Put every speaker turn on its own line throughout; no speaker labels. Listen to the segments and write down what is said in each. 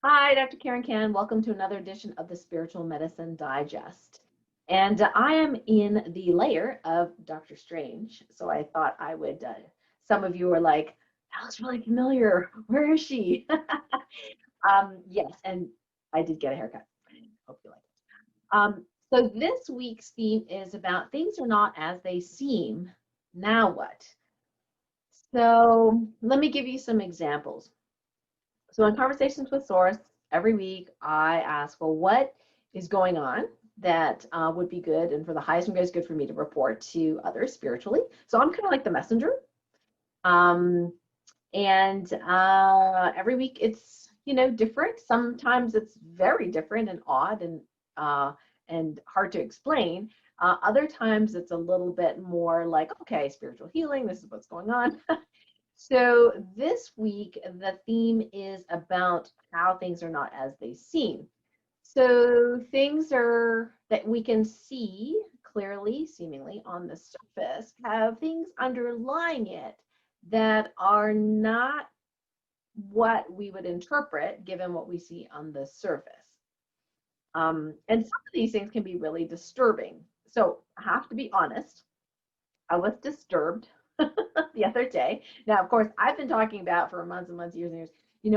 Hi, Dr. Karen Can. Welcome to another edition of the Spiritual Medicine Digest. And I am in the layer of Doctor Strange. So I thought I would, some of you are like, that looks really familiar. Where is she? Yes, and I did get a haircut. Hope you like it. So this week's theme is about things are not as they seem. Now what? So let me give you some examples. So in Conversations with Source, every week I ask, well, what is going on that would be good and for the highest and greatest good for me to report to others spiritually. So I'm kind of like the messenger. Um, and every week it's, different. Sometimes it's very different and odd and hard to explain. Other times it's a little bit more like, okay, spiritual healing, this is what's going on. So this week, the theme is about how things are not as they seem. So things are that we can see clearly, seemingly on the surface, have things underlying it that are not what we would interpret given what we see on the surface. And some of these things can be really disturbing. So I have to be honest, I was disturbed the other day. Now, of course, I've been talking about for months and months, years and years,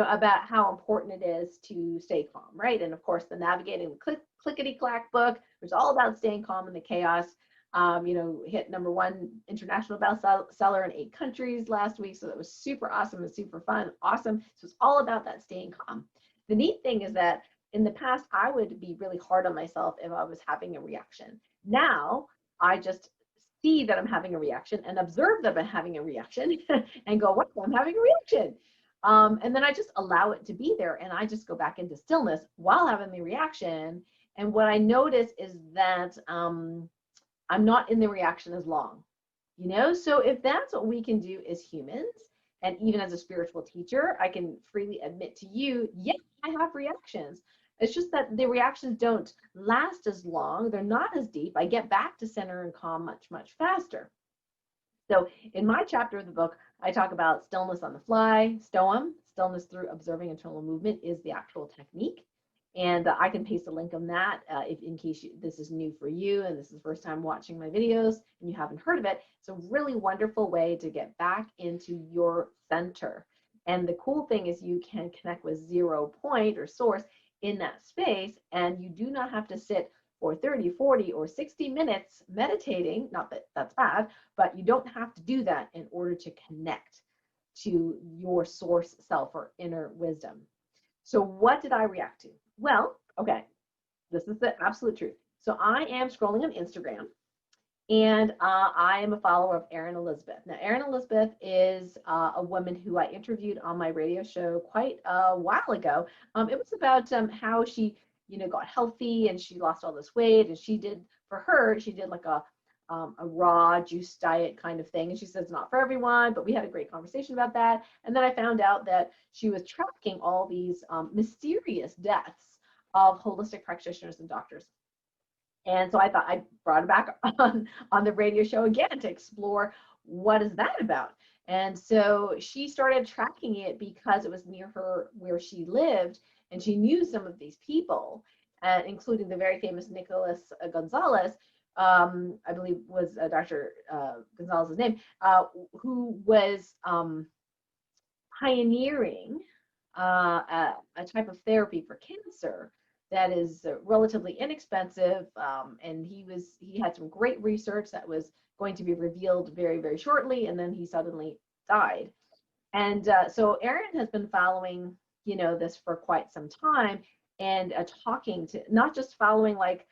about how important it is to stay calm, right? And of course, the Navigating the Clickety Clack book, which is all about staying calm in the chaos. Hit #1 international bestseller in 8 countries last week. So that was super awesome and super fun. Awesome. So it's all about that staying calm. The neat thing is that in the past, I would be really hard on myself if I was having a reaction. Now, I just see that I'm having a reaction and observe that I'm having a reaction and go, what? I'm having a reaction. And then I just allow it to be there and I just go back into stillness while having the reaction. And what I notice is that I'm not in the reaction as long, So if that's what we can do as humans, and even as a spiritual teacher, I can freely admit to you, yes, I have reactions. It's just that the reactions don't last as long. They're not as deep. I get back to center and calm much, much faster. So in my chapter of the book, I talk about stillness on the fly, STOAM, stillness through observing internal movement is the actual technique. And I can paste a link on that if in case this is new for you and this is the first time watching my videos and you haven't heard of it. It's a really wonderful way to get back into your center. And the cool thing is you can connect with 0 point or source in that space, and you do not have to sit for 30, 40, or 60 minutes meditating. Not that that's bad, but you don't have to do that in order to connect to your source self or inner wisdom. So what did I react to? Well, okay, this is the absolute truth. So I am scrolling on Instagram, and I am a follower of Erin Elizabeth. Now, Erin Elizabeth is a woman who I interviewed on my radio show quite a while ago. It was about how she, got healthy and she lost all this weight. And she did like a raw juice diet kind of thing. And she says it's not for everyone, but we had a great conversation about that. And then I found out that she was tracking all these mysterious deaths of holistic practitioners and doctors. And so I thought I brought it back on the radio show again to explore what is that about. And so she started tracking it because it was near her where she lived, and she knew some of these people, including the very famous Nicholas Gonzalez, I believe was Dr. Gonzalez's name, who was pioneering a type of therapy for cancer that is relatively inexpensive, and he had some great research that was going to be revealed very, very shortly, and then he suddenly died. And so Erin has been following, this for quite some time, and talking to, not just following like,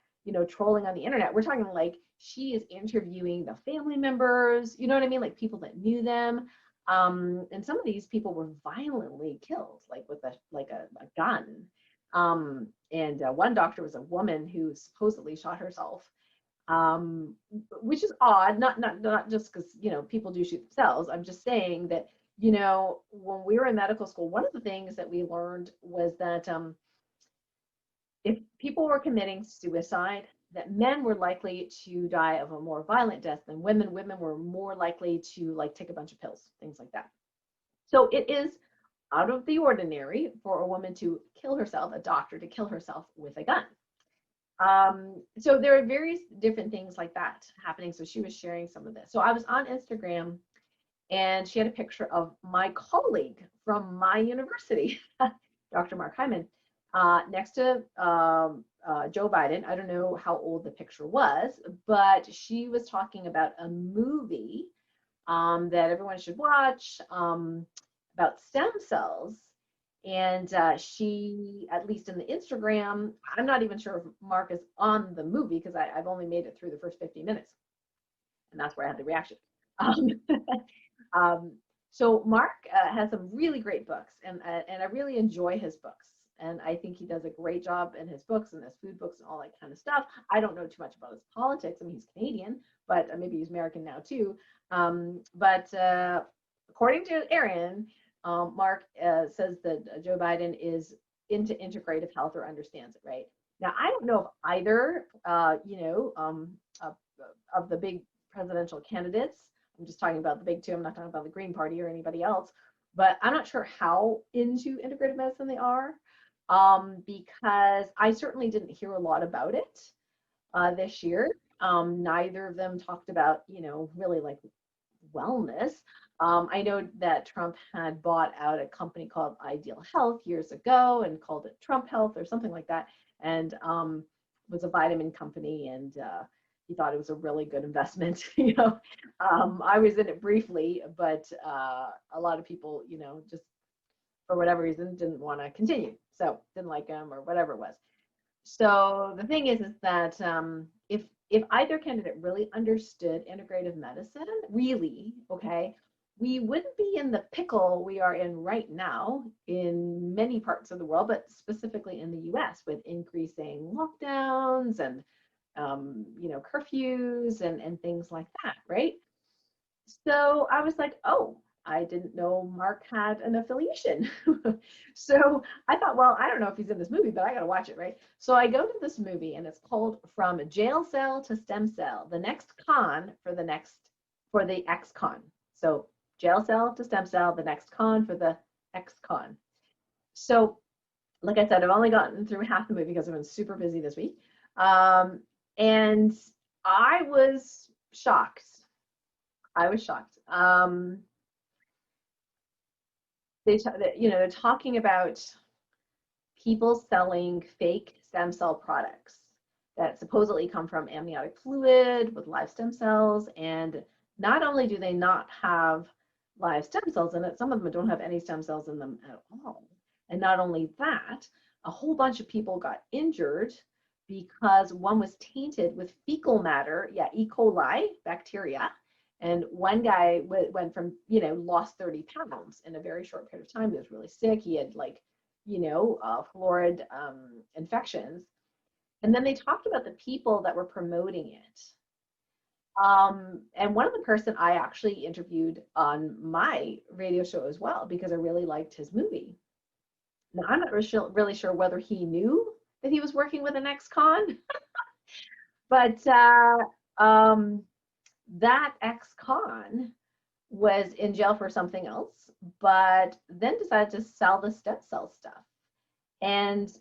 trolling on the internet. We're talking like she is interviewing the family members, you know what I mean, like people that knew them. And some of these people were violently killed, like with a gun. And one doctor was a woman who supposedly shot herself, which is odd. Not just because people do shoot themselves. I'm just saying that when we were in medical school, one of the things that we learned was that if people were committing suicide, that men were likely to die of a more violent death than women. Women were more likely to like take a bunch of pills, things like that. So it is out of the ordinary for a woman to kill herself, a doctor to kill herself with a gun. So there are various different things like that happening. So she was sharing some of this. So I was on Instagram and she had a picture of my colleague from my university, Dr. Mark Hyman, next to Joe Biden. I don't know how old the picture was, but she was talking about a movie that everyone should watch about stem cells. And she, at least in the Instagram, I'm not even sure if Mark is on the movie because I've only made it through the first 50 minutes. And that's where I had the reaction. Um, so Mark has some really great books, and I really enjoy his books. And I think he does a great job in his books and his food books and all that kind of stuff. I don't know too much about his politics. I mean, he's Canadian, but maybe he's American now too. But according to Aaron, Mark says that Joe Biden is into integrative health or understands it, right? Now, I don't know if either, of the big presidential candidates. I'm just talking about the big two. I'm not talking about the Green Party or anybody else. But I'm not sure how into integrative medicine they are, because I certainly didn't hear a lot about it this year. Neither of them talked about, really like wellness. I know that Trump had bought out a company called Ideal Health years ago and called it Trump Health or something like that, and was a vitamin company, and he thought it was a really good investment. I was in it briefly, but a lot of people, just for whatever reason, didn't want to continue, so didn't like him or whatever it was. So the thing is that if either candidate really understood integrative medicine, really, okay, we wouldn't be in the pickle we are in right now in many parts of the world, but specifically in the US with increasing lockdowns and curfews and things like that, right? So I was like, oh, I didn't know Mark had an affiliation. So I thought, well, I don't know if he's in this movie, but I got to watch it, right? So I go to this movie and it's called From Jail Cell to Stem Cell, the next con for the ex-con. So jail cell to stem cell, the next con for the ex-con. So like I said, I've only gotten through half the movie because I've been super busy this week. And I was shocked. They're talking about people selling fake stem cell products that supposedly come from amniotic fluid with live stem cells. And not only do they not have live stem cells in it, some of them don't have any stem cells in them at all. And not only that, a whole bunch of people got injured because one was tainted with fecal matter, E. coli bacteria. And one guy went from, lost 30 pounds in a very short period of time. He was really sick. He had florid infections. And then they talked about the people that were promoting it. And one of the person I actually interviewed on my radio show as well, because I really liked his movie. Now, I'm not really sure whether he knew that he was working with an ex-con, but that ex-con was in jail for something else, but then decided to sell the stem cell stuff. And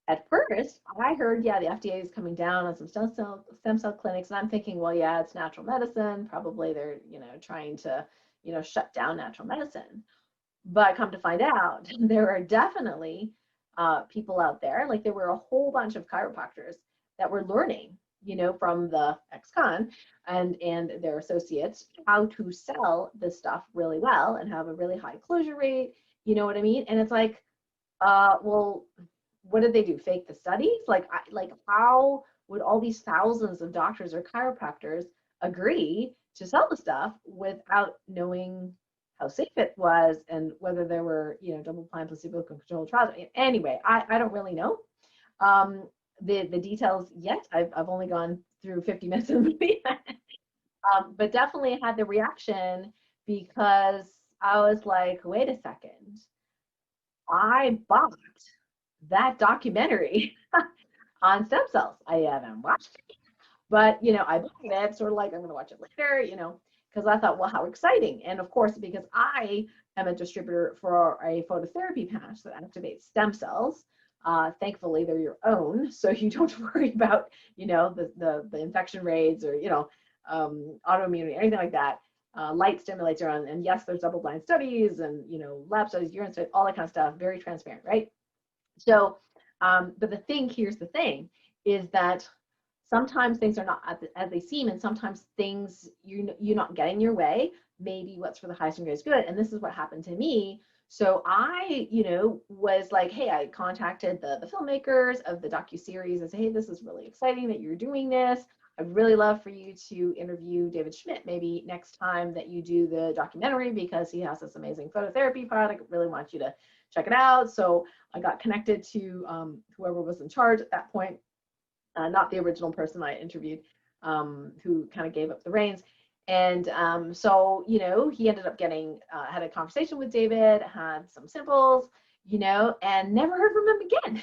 at first, I heard, the FDA is coming down on some stem cell clinics, and I'm thinking, well, yeah, it's natural medicine. Probably they're, trying to, shut down natural medicine. But come to find out, there are definitely people out there, like there were a whole bunch of chiropractors that were learning, from the ex-con and their associates how to sell this stuff really well and have a really high closure rate. You know what I mean? And it's like, well, what did they do? Fake the studies? Like how would all these thousands of doctors or chiropractors agree to sell the stuff without knowing how safe it was and whether there were, double-blind placebo-controlled trials? Anyway, I don't really know the details yet. I've only gone through 50 minutes of the movie, but definitely had the reaction because I was like, wait a second, I bought that documentary on stem cells. I haven't watched it, but I bought it sort of like I'm going to watch it later, because I thought, well, how exciting. And of course, because I am a distributor for a phototherapy patch that activates stem cells. Thankfully, they're your own, so you don't worry about, the infection rates or, autoimmunity, anything like that. Light stimulates your own, and yes, there's double-blind studies and, lab studies, urine studies, all that kind of stuff, very transparent, right? So, but here's the thing, is that sometimes things are not as they seem, and sometimes things you're not getting your way. Maybe what's for the highest and greatest good, and this is what happened to me. So I, was like, hey, I contacted the filmmakers of the docuseries and said, hey, this is really exciting that you're doing this. I'd really love for you to interview David Schmidt maybe next time that you do the documentary, because he has this amazing phototherapy product. I really want you to check it out. So I got connected to whoever was in charge at that point, not the original person I interviewed, who kind of gave up the reins. And so, he ended up had a conversation with David, had some samples, and never heard from him again.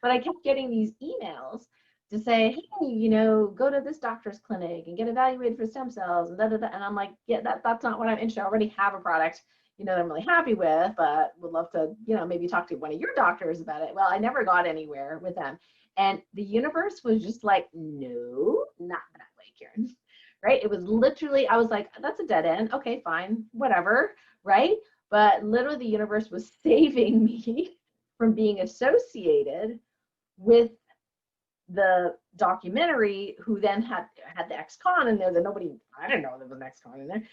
But I kept getting these emails to say, hey, go to this doctor's clinic and get evaluated for stem cells and da. And I'm like, yeah, that's not what I'm interested in. I already have a product, that I'm really happy with, but would love to, maybe talk to one of your doctors about it. Well, I never got anywhere with them. And the universe was just like, no, not that way, Karen. Right? It was literally, I was like, that's a dead end. Okay, fine, whatever. Right? But literally the universe was saving me from being associated with the documentary, who then had the ex-con in there that I didn't know there was an ex-con in there,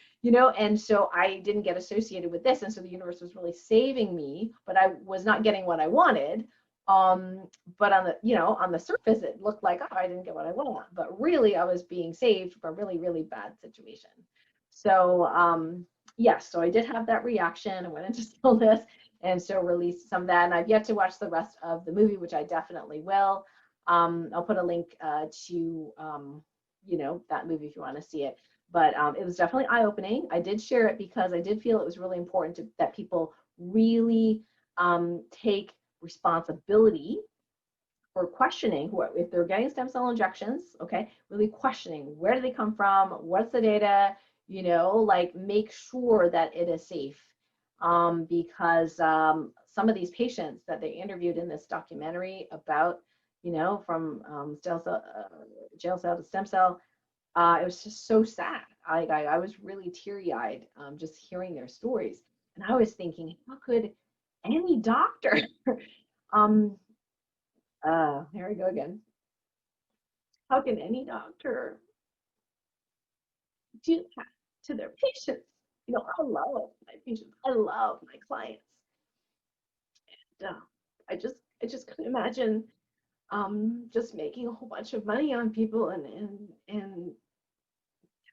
and so I didn't get associated with this. And so the universe was really saving me, but I was not getting what I wanted. But on the surface, it looked like, oh, I didn't get what I want, but really I was being saved from a really, really bad situation. So, yes, so I did have that reaction. I went into stillness and so released some of that. And I've yet to watch the rest of the movie, which I definitely will. I'll put a link to that movie if you want to see it. But it was definitely eye-opening. I did share it because I did feel it was really important that people really take responsibility for questioning if they're getting stem cell injections, okay, really questioning where do they come from, what's the data, like make sure that it is safe. Because some of these patients that they interviewed in this documentary about, from jail cell to stem cell, it was just so sad. I was really teary-eyed just hearing their stories. And I was thinking, how could any doctor, here we go again. How can any doctor do that to their patients? I love my patients. I love my clients. And I just couldn't imagine just making a whole bunch of money on people and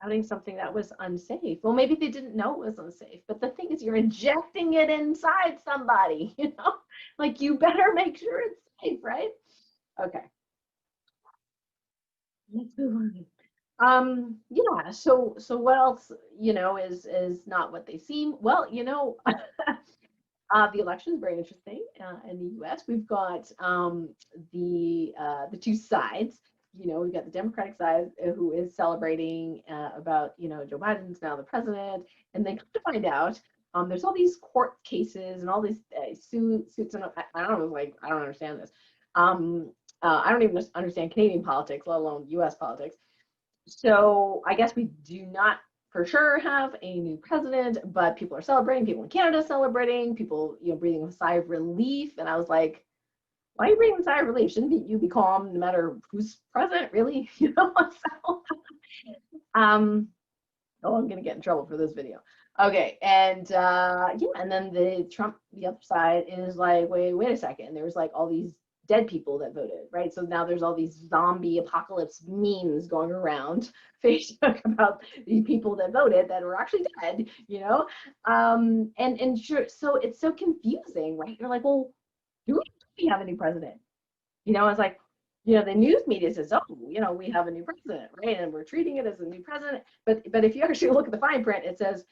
having something that was unsafe. Well, maybe they didn't know it was unsafe, but the thing is, you're injecting it inside somebody, like you better make sure it's safe, right? Okay. Let's move on. Yeah, so what else, is not what they seem? Well, the election is very interesting in the U.S. We've got the two sides. We've got the Democratic side who is celebrating about, Joe Biden's now the president, and then come to find out there's all these court cases and all these suits, and I don't know, like, I don't understand this. I don't even understand Canadian politics, let alone U.S. politics. So I guess we do not for sure have a new president, but people are celebrating, people in Canada celebrating, people, breathing a sigh of relief. And I was like, why are you breathing a sigh of relief? Shouldn't you be calm no matter who's president, really? So, oh, I'm gonna get in trouble for this video. Okay, and and then the other side is like, wait a second. There was like all these dead people that voted, right? So now there's all these zombie apocalypse memes going around Facebook about the people that voted that were actually dead, and sure, so it's so confusing, right? You're like, well, do we have a new president? It's like, the news media says, oh, we have a new president, right? And we're treating it as a new president. But if you actually look at the fine print, it says,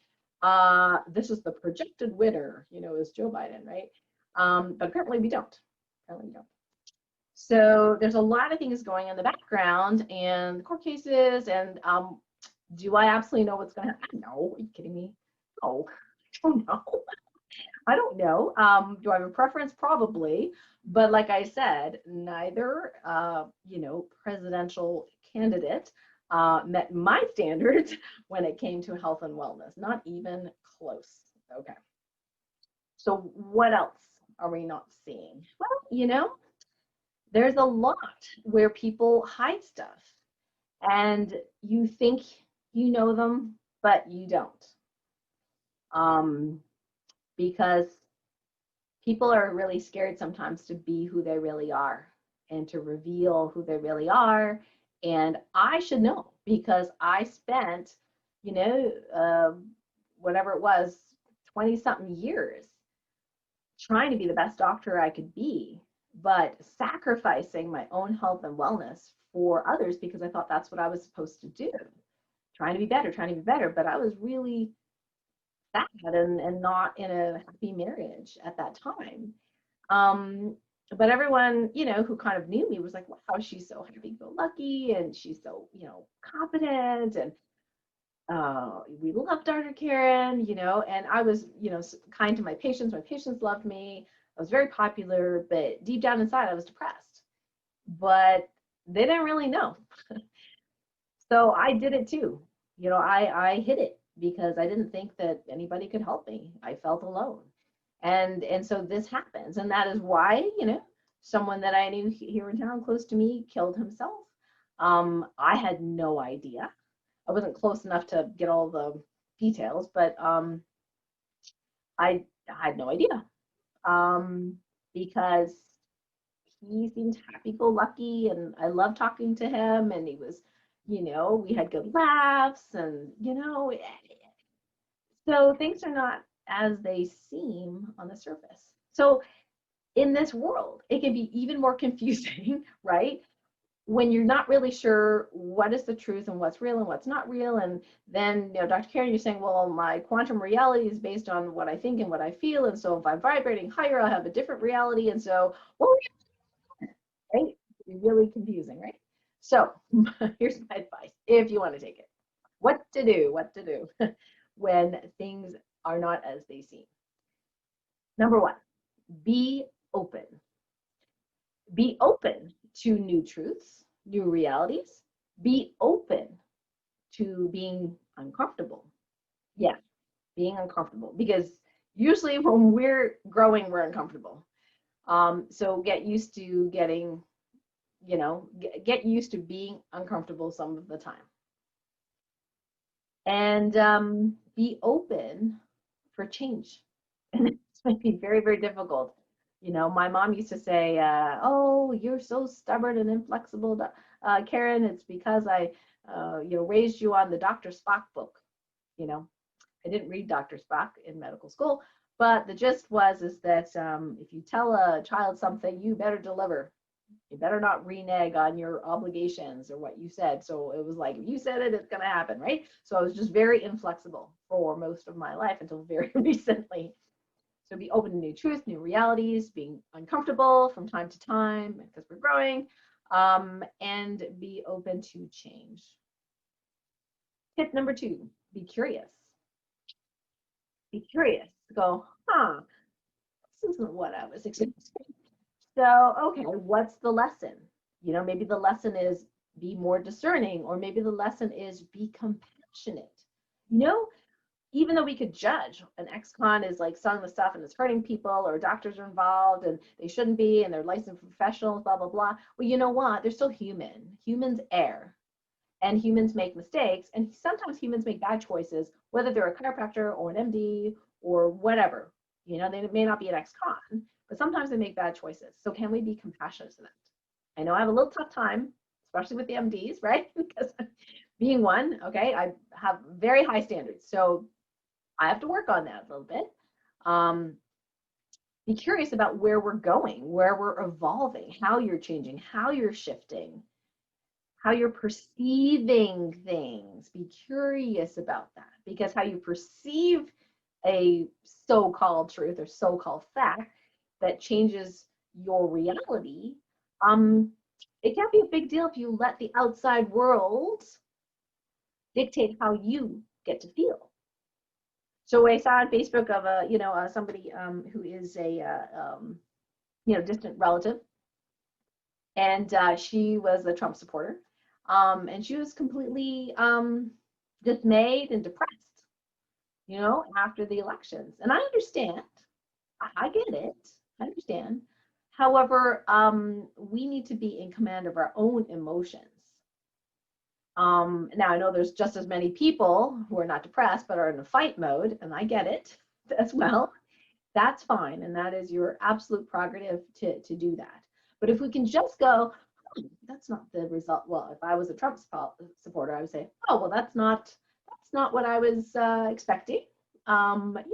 this is the projected winner, is Joe Biden, right? But apparently we don't. So there's a lot of things going on in the background and court cases, and Do I absolutely know what's going to happen? No. Are you kidding me? No, I don't know. I don't know. Do I have a preference? Probably. But like I said, neither, presidential candidate met my standards when it came to health and wellness. Not even close. Okay. So what else are we not seeing? Well, there's a lot where people hide stuff and you think you know them, but you don't. Because people are really scared sometimes to be who they really are and to reveal who they really are. And I should know because I spent, you know, uh, whatever it was, 20 something years trying to be the best doctor I could be, but sacrificing my own health and wellness for others because I thought that's what I was supposed to do. Trying to be better, trying to be better. But I was really sad and not in a happy marriage at that time. Um, but everyone, who kind of knew me was like, wow, she's so happy-go-lucky and she's so, confident and we love Dr. Karen, and I was, kind to my patients. My patients loved me. I was very popular, but deep down inside, I was depressed. But they didn't really know. So I did it too. I hid it because I didn't think that anybody could help me. I felt alone. And so this happens. And that is why, someone that I knew here in town close to me killed himself. I had no idea. I wasn't close enough to get all the details, but I had no idea because he seemed happy-go-lucky, and I loved talking to him, and he was, we had good laughs, and so things are not as they seem on the surface. So in this world, it can be even more confusing, right? When you're not really sure what is the truth and what's real and what's not real. And then, Dr. Karen, you're saying, well, my quantum reality is based on what I think and what I feel. And so if I'm vibrating higher, I'll have a different reality. And so, well, right? It's really confusing, right? So here's my advice if you want to take it. What to do when things are not as they seem. Number one, be open. Be open to new truths, new realities. Be open to being uncomfortable. Yeah, being uncomfortable. Because usually when we're growing, we're uncomfortable. So get used to getting, get used to being uncomfortable some of the time. And be open for change. And it's might be very, very difficult. My mom used to say, oh, you're so stubborn and inflexible, Karen. It's because I, raised you on the Dr. Spock book. I didn't read Dr. Spock in medical school, but the gist is that if you tell a child something, you better deliver. You better not renege on your obligations or what you said. So it was like, if you said it, it's going to happen, right? So I was just very inflexible for most of my life until very recently. So be open to new truths, new realities, being uncomfortable from time to time because we're growing, and be open to change. Tip number 2, be curious. Be curious. Go, this isn't what I was expecting. So, okay, what's the lesson? Maybe the lesson is be more discerning, or maybe the lesson is be compassionate. Even though we could judge an ex-con is like selling the stuff and it's hurting people, or doctors are involved and they shouldn't be, and they're licensed professionals, blah, blah, blah. Well, you know what? They're still human. Humans err and humans make mistakes. And sometimes humans make bad choices, whether they're a chiropractor or an MD or whatever. They may not be an ex-con, but sometimes they make bad choices. So can we be compassionate to them? I know I have a little tough time, especially with the MDs, right? Because being one, okay, I have very high standards. So I have to work on that a little bit. Be curious about where we're going, where we're evolving, how you're changing, how you're shifting, how you're perceiving things. Be curious about that, because how you perceive a so-called truth or so-called fact that changes your reality, it can't be a big deal if you let the outside world dictate how you get to feel. So I saw on Facebook of somebody who is a distant relative, and she was a Trump supporter, and she was completely dismayed and depressed, after the elections. And I understand. I get it. I understand. However, we need to be in command of our own emotions. Now, I know there's just as many people who are not depressed but are in a fight mode, and I get it as well. That's fine, and that is your absolute prerogative to do that. But if we can just go, that's not the result. Well, if I was a Trump supporter, I would say, oh, well, that's not what I was expecting. Well,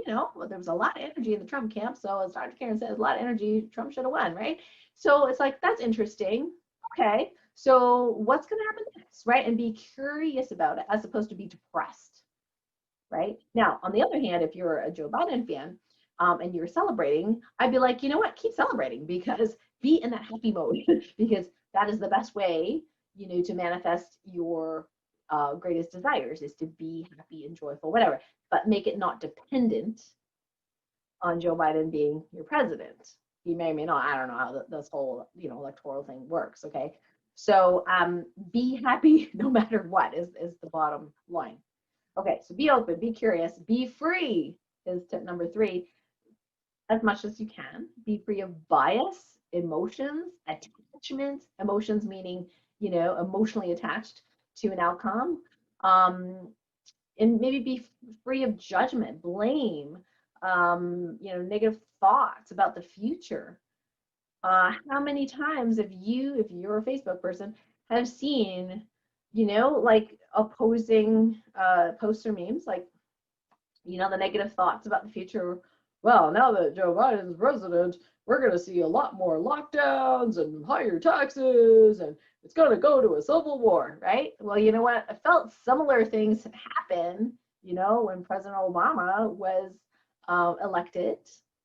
there was a lot of energy in the Trump camp. So as Dr. Karen said, a lot of energy, Trump should have won, right? So it's like, that's interesting. Okay, so what's going to happen next, right? And be curious about it as opposed to be depressed, right? Now, on the other hand, if you're a Joe Biden fan and you're celebrating, I'd be like, you know what, keep celebrating, because be in that happy mode because that is the best way, to manifest your greatest desires, is to be happy and joyful, whatever, but make it not dependent on Joe Biden being your president. He may or may not. I don't know how this whole, electoral thing works. Okay. So be happy no matter what is the bottom line. Okay. So be open, be curious, be free is tip number 3. As much as you can, be free of bias, emotions, attachment, emotions meaning, emotionally attached to an outcome, and maybe be free of judgment, blame, negative thoughts about the future. How many times if you're a Facebook person, have seen, like opposing posts or memes, like, the negative thoughts about the future? Well, now that Joe Biden is president, we're going to see a lot more lockdowns and higher taxes, and it's going to go to a civil war, right? Well, you know what? I felt similar things happen, when President Obama was elected,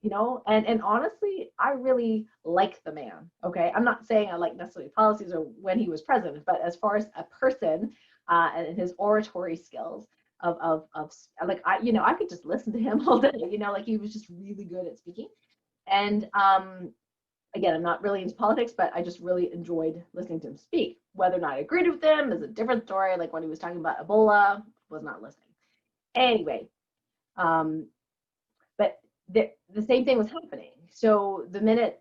and honestly, I really like the man, okay? I'm not saying I like necessarily policies or when he was president, but as far as a person and his oratory skills, of like, I could just listen to him all day, like he was just really good at speaking. And again, I'm not really into politics, but I just really enjoyed listening to him speak. Whether or not I agreed with him is a different story. Like when he was talking about Ebola, was not listening. Anyway, but the same thing was happening. So the minute,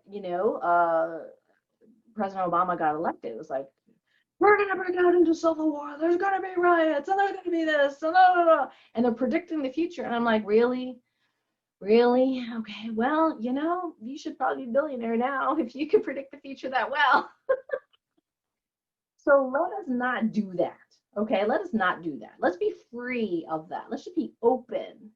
President Obama got elected, it was like, we're going to break out into civil war. There's going to be riots, and there's going to be this, and blah, blah, blah. And they're predicting the future. And I'm like, really? Really? Okay, well, you should probably be a billionaire now if you can predict the future that well. So let us not do that. Okay, let us not do that. Let's be free of that. Let's just be open.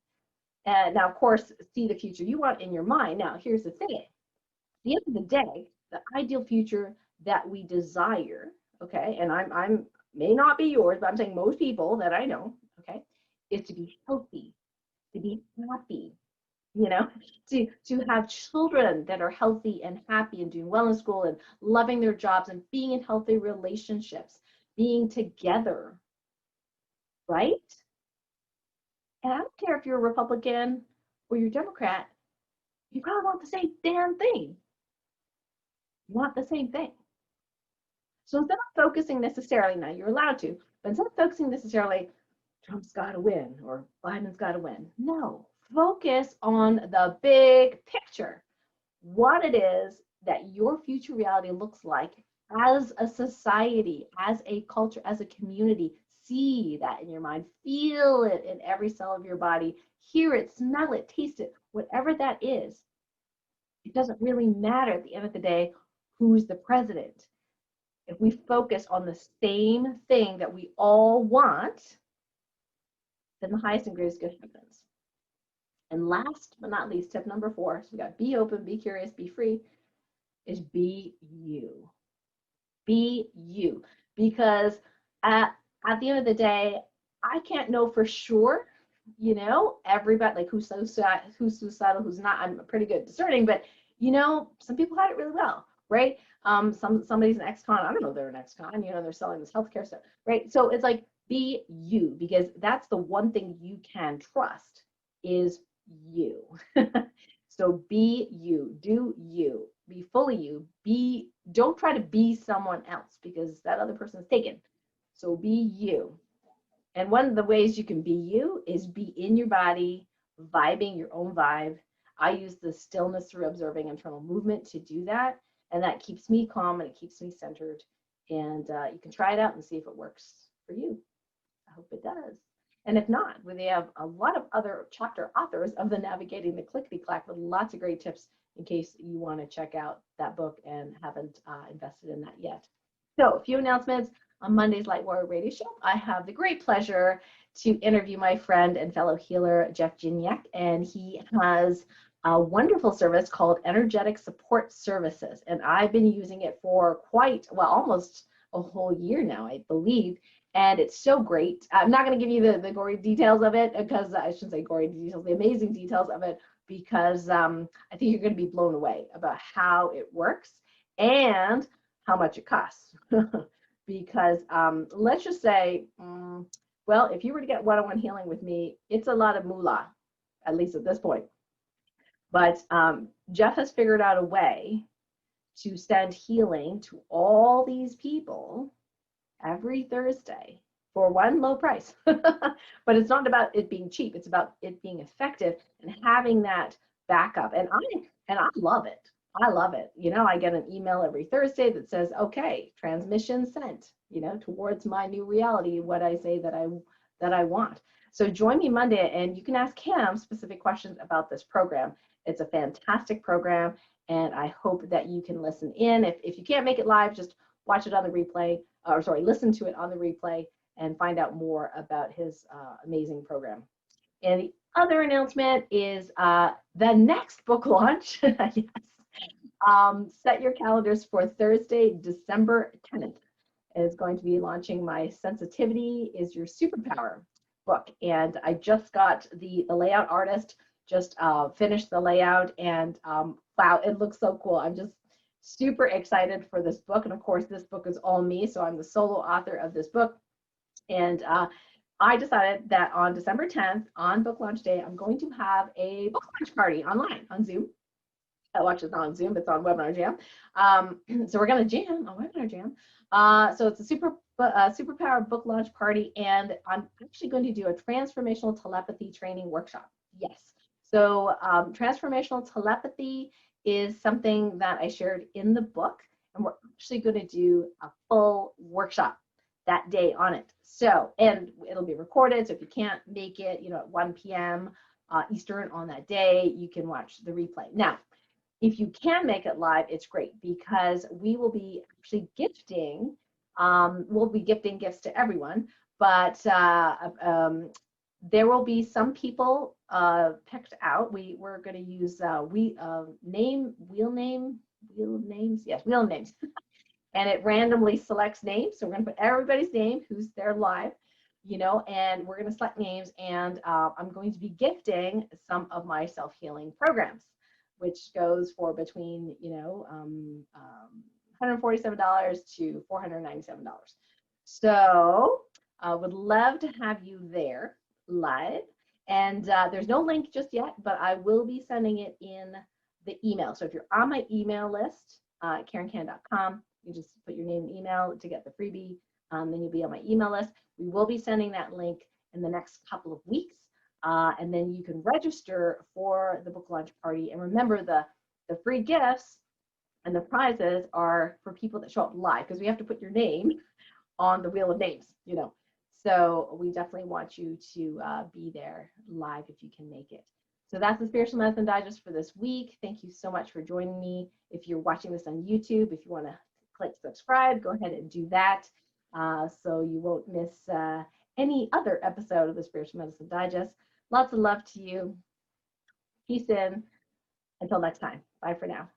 And now, of course, see the future you want in your mind. Now, here's the thing. At the end of the day, the ideal future that we desire, okay, and I'm may not be yours, but I'm saying most people that I know, okay, is to be healthy, to be happy, to have children that are healthy and happy and doing well in school and loving their jobs and being in healthy relationships, being together, right? And I don't care if you're a Republican or you're a Democrat, you probably want the same damn thing. You want the same thing. So instead of focusing necessarily, now you're allowed to, but instead of focusing necessarily, Trump's got to win or Biden's got to win. No, focus on the big picture. What it is that your future reality looks like as a society, as a culture, as a community. See that in your mind, feel it in every cell of your body, hear it, smell it, taste it, whatever that is. It doesn't really matter at the end of the day who's the president. If we focus on the same thing that we all want, then the highest and greatest good happens. And last but not least, tip number 4, so we got be open, be curious, be free, is be you. Be you. Because at the end of the day, I can't know for sure, everybody, like who's suicidal, who's not. I'm pretty good at discerning, but some people had it really well, right? Somebody's an ex-con. I don't know they're an ex-con, they're selling this healthcare stuff, right? So it's like, Be you, because that's the one thing you can trust is you. So be you, do you, be fully you, don't try to be someone else because that other person is taken. So be you. And one of the ways you can be you is be in your body, vibing your own vibe. I use the stillness through observing internal movement to do that. And that keeps me calm and it keeps me centered. And you can try it out and see if it works for you. I hope it does. And if not, we have a lot of other chapter authors of the Navigating the Clickety Clack with lots of great tips in case you want to check out that book and haven't invested in that yet. So a few announcements. On Monday's Light Warrior Radio Show, I have the great pleasure to interview my friend and fellow healer, Jeff Gignac, and he has a wonderful service called Energetic Support Services. And I've been using it for almost a whole year now, I believe. And it's so great. I'm not going to give you the gory details of it because I shouldn't say gory details, the amazing details of it, because I think you're going to be blown away about how it works and how much it costs. Because let's just say, well, if you were to get one-on-one healing with me, it's a lot of moolah, at least at this point. But Jeff has figured out a way to send healing to all these people every Thursday for one low price. But it's not about it being cheap. It's about it being effective and having that backup. And I love it. I love it. You know, I get an email every Thursday that says, okay, transmission sent, you know, towards my new reality, what I say that I want. So join me Monday and you can ask him specific questions about this program. It's a fantastic program and I hope that you can listen in. If you can't make it live, just watch it on the replay, listen to it on the replay and find out more about his amazing program. And the other announcement is the next book launch. Yes. Set your calendars for Thursday, December 10th. Is going to be launching my Sensitivity is Your Superpower book. And I just got the layout artist, just finished the layout, and wow, it looks so cool. I'm just super excited for this book. And of course, this book is all me, so I'm the solo author of this book. And I decided that on December 10th, on book launch day, I'm going to have a book launch party online on Zoom. It's not on Zoom, it's on Webinar Jam. So we're going to jam on Webinar Jam. So it's a superpower book launch party, and I'm actually going to do a transformational telepathy training workshop. Yes. So transformational telepathy is something that I shared in the book, and we're actually going to do a full workshop that day on it. So, and it'll be recorded, so if you can't make it, you know, at 1 p.m. Eastern on that day, you can watch the replay. Now, if you can make it live, it's great because we will be actually gifting, gifts to everyone, but there will be some people picked out. We're going to use wheel names, and it randomly selects names. So we're going to put everybody's name who's there live, you know, and we're going to select names, and I'm going to be gifting some of my self-healing programs, which goes for between, you know, $147 to $497. So I would love to have you there live. And there's no link just yet, but I will be sending it in the email. So if you're on my email list, KarenCan.com, you just put your name and email to get the freebie. Then you'll be on my email list. We will be sending that link in the next couple of weeks. And then you can register for the book launch party. And remember, the free gifts and the prizes are for people that show up live, because we have to put your name on the wheel of names, you know. So we definitely want you to be there live if you can make it. So that's the Spiritual Medicine Digest for this week. Thank you so much for joining me. If you're watching this on YouTube, if you want to click subscribe, go ahead and do that so you won't miss any other episode of the Spiritual Medicine Digest. Lots of love to you. Peace in. Until next time. Bye for now.